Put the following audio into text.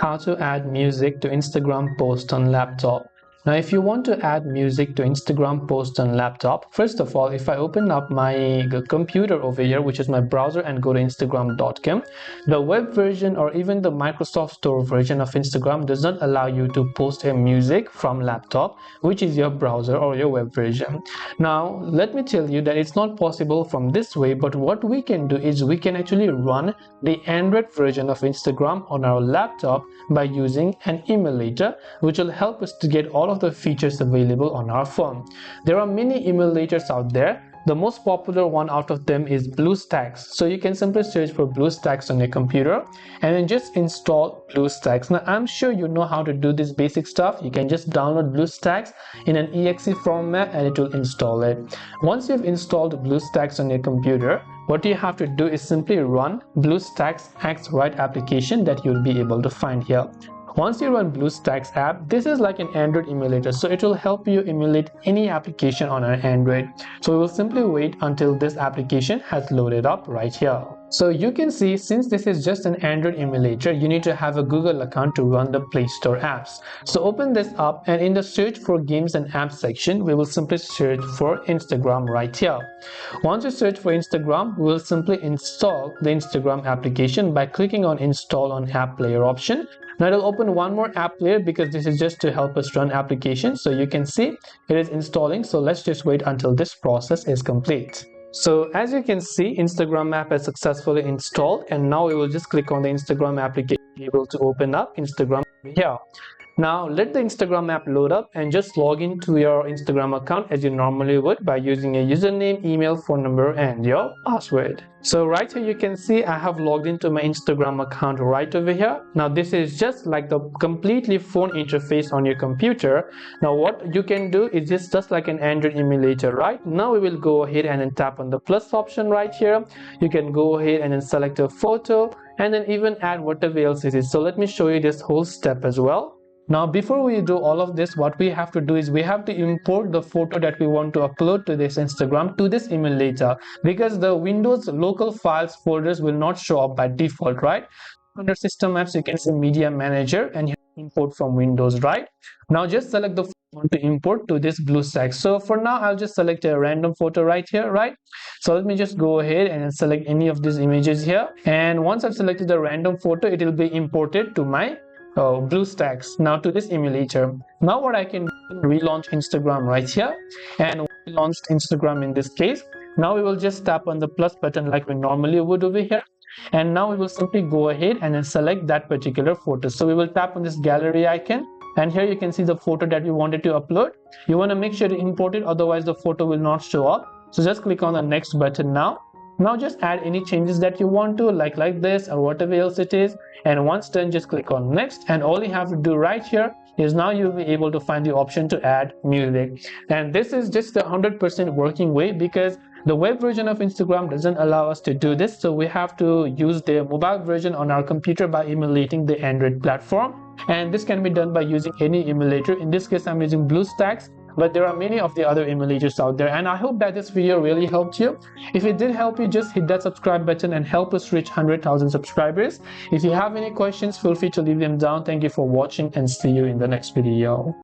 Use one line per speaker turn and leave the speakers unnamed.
how to add music to Instagram post on laptop. Now if you want to add music to Instagram post on laptop, first of all, if I open up my computer over here, which is my browser, and go to instagram.com, the web version or even the Microsoft Store version of Instagram does not allow you to post a music from laptop, which is your browser or your web version. Now let me tell you that it's not possible from this way, but what we can do is we can actually run the Android version of Instagram on our laptop by using an emulator, which will help us to get all of the features available on our phone. There are many emulators out there. The most popular one out of them is BlueStacks. So you can simply search for BlueStacks on your computer and then just install BlueStacks. Now I'm sure you know how to do this basic stuff. You can just download BlueStacks in an exe format and it will install it. Once you've installed BlueStacks on your computer, what you have to do is simply run BlueStacks X-Write application that you'll be able to find here. Once you run BlueStacks app, this is like an Android emulator, so it will help you emulate any application on an Android. So we will simply wait until this application has loaded up right here. So you can see, since this is just an Android emulator, you need to have a Google account to run the Play Store apps. So open this up, and in the search for games and apps section, we will simply search for Instagram right here. Once you search for Instagram, we will simply install the Instagram application by clicking on install on app player option. Now it'll open one more app player because this is just to help us run applications. So you can see it is installing. So let's just wait until this process is complete. So as you can see, Instagram app has successfully installed, and now we will just click on the Instagram application to be able to open up Instagram here. Now let the Instagram app load up and just log into your Instagram account as you normally would by using a username, email, phone number, and your password. So right here you can see I have logged into my Instagram account right over here. Now this is just like the completely phone interface on your computer. Now what you can do is just like an Android emulator, right? Now we will go ahead and then tap on the plus option right here. You can go ahead and then select a photo and then even add whatever else it is. So let me show you this whole step as well. Now before we do all of this, what we have to do is we have to import the photo that we want to upload to this Instagram to this emulator, because the Windows local files folders will not show up by default, right? Under system apps you can see media manager and you import from Windows, right? Now just select the photo to import to this BlueStacks. So for now I'll just select a random photo right here, right? So let me just go ahead and select any of these images here, and once I've selected the random photo, it will be imported to my BlueStacks, now to this emulator. Now what I can do, relaunch Instagram right here, and we launched Instagram in this case. Now we will just tap on the plus button like we normally would over here, and now we will simply go ahead and then select that particular photo. So we will tap on this gallery icon, and here you can see the photo that we wanted to upload. You want to make sure to import it, otherwise the photo will not show up. So just click on the next button now. Now just add any changes that you want to, like this or whatever else it is, and once done just click on next, and all you have to do right here is now you'll be able to find the option to add music. And this is just the 100% working way, because the web version of Instagram doesn't allow us to do this, so we have to use the mobile version on our computer by emulating the Android platform, and this can be done by using any emulator. In this case I'm using BlueStacks, but there are many of the other emulators out there, and I hope that this video really helped you. If it did help you, just hit that subscribe button and help us reach 100,000 subscribers. If you have any questions, feel free to leave them down. Thank you for watching and see you in the next video.